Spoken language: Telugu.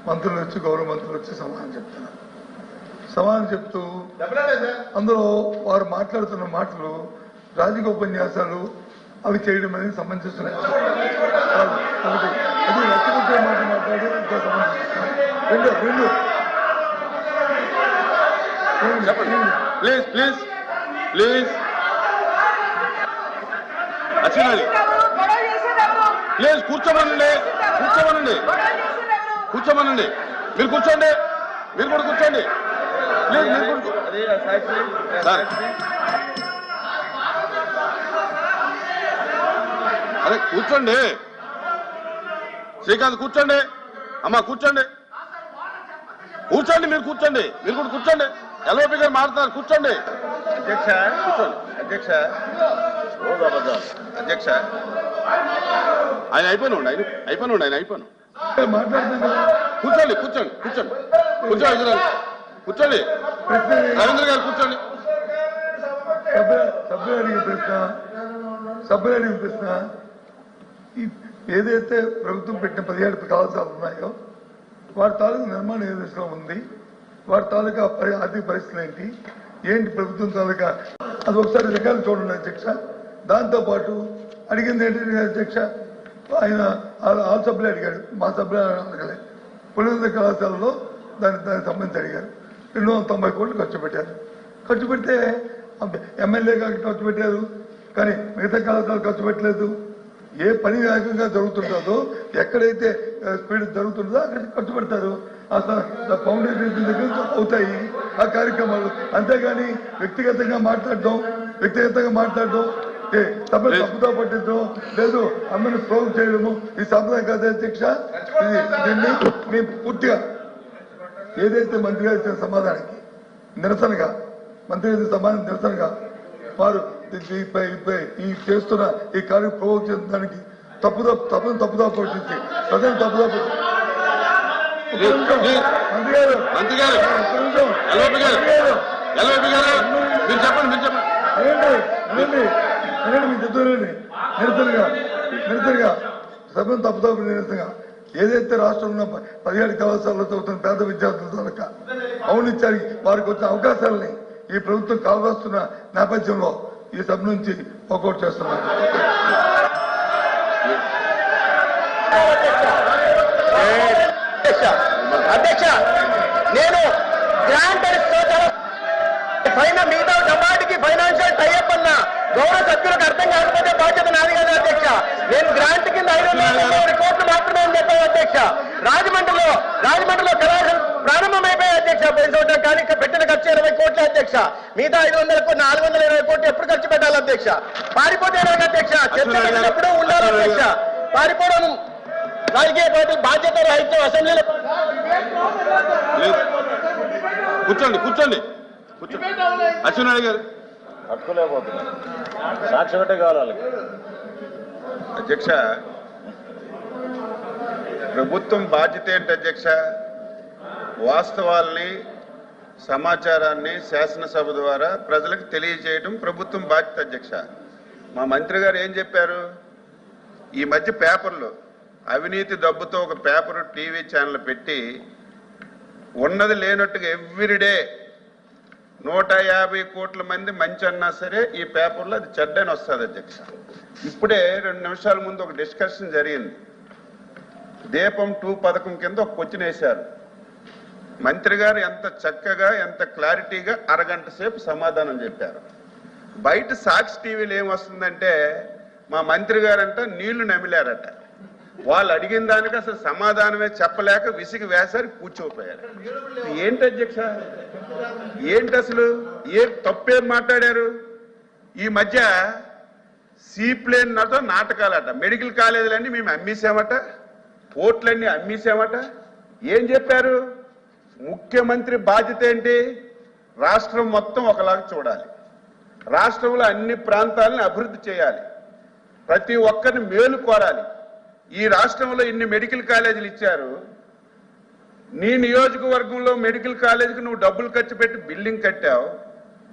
మంత్రులు వచ్చి గౌరవ మంత్రులు వచ్చి సమాధానం చెప్తున్నారు. సమాధానం చెప్తూ అందులో వారు మాట్లాడుతున్న మాటలు రాజకీయ ఉపన్యాసాలు అవి చేయడం అనేది సమంజసం అది నచ్చుకుంటే మాట మాట్లాడి ఇంకా సమంజసం రెండు ప్లీజ్ ప్లీజ్ ప్లీజ్ అచ్చినాలి ప్లీజ్ కూర్చోమనండి మీరు కూర్చోండి మీరు కూడా కూర్చోండి ప్లీజ్ మీరు అరే కూర్చోండి శ్రీకాంత్ కూర్చోండి అమ్మా కూర్చోండి మీరు కూర్చోండి మీరు కూడా కూర్చోండి ఎల్ఓపి గారు మాట్లాడుతున్నారు కూర్చోండి అధ్యక్ష కూర్చోండి అధ్యక్ష ఆయన అయిపోయినా కూర్చోండి రవీంద్ర గారు కూర్చోండి సభ్యులు అడిగిన ప్రశ్న ఏదైతే ప్రభుత్వం పెట్టిన 17 కళాశాలలు ఉన్నాయో వారి తాలూకు నిర్మాణ ఏ దశలో ఉంది, వారి తాలూకా ఆర్థిక పరిస్థితులు ఏంటి ప్రభుత్వం తాలూకా అది ఒకసారి రికార్డు చూడండి అధ్యక్ష. దాంతోపాటు అడిగింది ఏంటంటే అధ్యక్ష ఆయన ఆ సభ్యులు అడిగాడు, మా సభ్యులు అడగలేదు. పులివెందుల కళాశాలలో దానికి సంబంధించి అడిగారు. 290 కోట్లు ఖర్చు పెడితే ఎమ్మెల్యే ఖర్చు పెట్టారు, కానీ మిగతా కళాశాలలు ఖర్చు పెట్టలేదు. ఏ పని వేగంగా జరుగుతుంటుందో ఎక్కడైతే స్పీడ్ జరుగుతుందో అక్కడ ఖర్చు పెడతారు. ఫౌండేషన్ దగ్గర అవుతాయి ఆ కార్యక్రమాలు. అంతేగాని వ్యక్తిగతంగా మాట్లాడడం తప్పుదో పట్టించడం లేదు, అమ్మని ప్రోగ్ చేయడము ఈ సంప్రదాయం కాదు అధ్యక్ష. దీన్ని మేము పూర్తిగా ఏదైతే మంత్రి గారు ఇచ్చిన సమాధానానికి నిరసనగా వారు ఈ చేస్తున్న ఈ కార్యం ప్రోగ్ చేయడానికి తప్పుదో పట్టించి ప్రజలు తప్పుదో మంత్రి గారు నిరసనగా సభ్యులు తప్పుదో నిరసనగా ఏదైతే రాష్ట్రంలో 17 కళాశాలలో చదువుతున్న పేద విద్యార్థుల తాలూకా అవునిచ్చారికి వారికి వచ్చిన అవకాశాలని ఈ ప్రభుత్వం కావాల్సిన నేపథ్యంలో ఈ సభ నుంచి వాకౌట్ చేస్తున్నారు. అధ్యక్ష నేను గ్రాంట్ మిగతా డమాటికి ఫైనాన్షియల్ టైఅప్ అన్న గౌరవ సభ్యులకు అర్థం కాకపోతే బాధ్యత నాది కదా అధ్యక్ష. నేను గ్రాంట్ కింద 550 కోట్లు మాత్రమే అని చెప్పాను అధ్యక్ష. రాజమండ్రిలో కళాశాల ప్రారంభమైపోయాయి అధ్యక్ష. పోయిన సంవత్సరం కానీ పెట్టిన ఖర్చు 20 కోట్ల అధ్యక్ష. మిగతా 420 కోట్లు ఎప్పుడు ఖర్చు పెట్టాలి అధ్యక్ష? పారిపోతే అధ్యక్ష చర్చ ఎప్పుడు ఉండాలి అధ్యక్ష. పారిపోవడం రాజకీయ పార్టీ బాధ్యత రాహిత్యం అసెంబ్లీలో కూర్చోండి అచ్చెన్నాయుడు గారు పట్టుకోలేకపోతున్నారు, సాక్షి పెట్టే కావాలి. అధ్యక్ష ప్రభుత్వం బాధ్యత ఏంటి అధ్యక్ష? వాస్తవాల్ని సమాచారాన్ని శాసనసభ ద్వారా ప్రజలకు తెలియజేయడం ప్రభుత్వం బాధ్యత అధ్యక్ష. మా మంత్రి గారు ఏం చెప్పారు? ఈ మధ్య పేపర్లో అవినీతి డబ్బుతో ఒక పేపర్ టీవీ ఛానల్ పెట్టి ఉన్నది లేనట్టుగా ఎవ్రీడే 150 కోట్ల మంది మంచి అన్నా సరే ఈ పేపర్లో అది చెడ్డని వస్తుంది అధ్యక్ష. ఇప్పుడే 2 నిమిషాల ముందు ఒక డిస్కషన్ జరిగింది. దీపం 2 పథకం కింద ఒక క్వశ్చన్ వేశారు. మంత్రి గారు ఎంత చక్కగా ఎంత క్లారిటీగా అరగంట సేపు సమాధానం చెప్పారు. బయట సాక్షి టీవీలో ఏమొస్తుందంటే మా మంత్రి గారంట నీళ్లు నమిలారట. వాళ్ళు అడిగిన దానికి అసలు సమాధానమే చెప్పలేక విసిగి వేసారి కూర్చోపోయారు. ఏంటి అధ్యక్ష? ఏంటి అసలు తప్పేం మాట్లాడారు? ఈ మధ్య సీప్లేన్ నాటకాలట, మెడికల్ కాలేజీలన్నీ మేము అమ్మేసామట, పోర్ట్లన్నీ అమ్మేసామట. ఏం చెప్పారు? ముఖ్యమంత్రి బాధ్యత ఏంటి? రాష్ట్రం మొత్తం ఒకలాగా చూడాలి, రాష్ట్రంలో అన్ని ప్రాంతాలను అభివృద్ధి చేయాలి, ప్రతి ఒక్కరిని మేలు కోరాలి. ఈ రాష్ట్రంలో ఇన్ని మెడికల్ కాలేజీలు ఇచ్చారు, నీ నియోజకవర్గంలో మెడికల్ కాలేజీకి నువ్వు డబ్బులు ఖర్చు పెట్టి బిల్డింగ్ కట్టావు,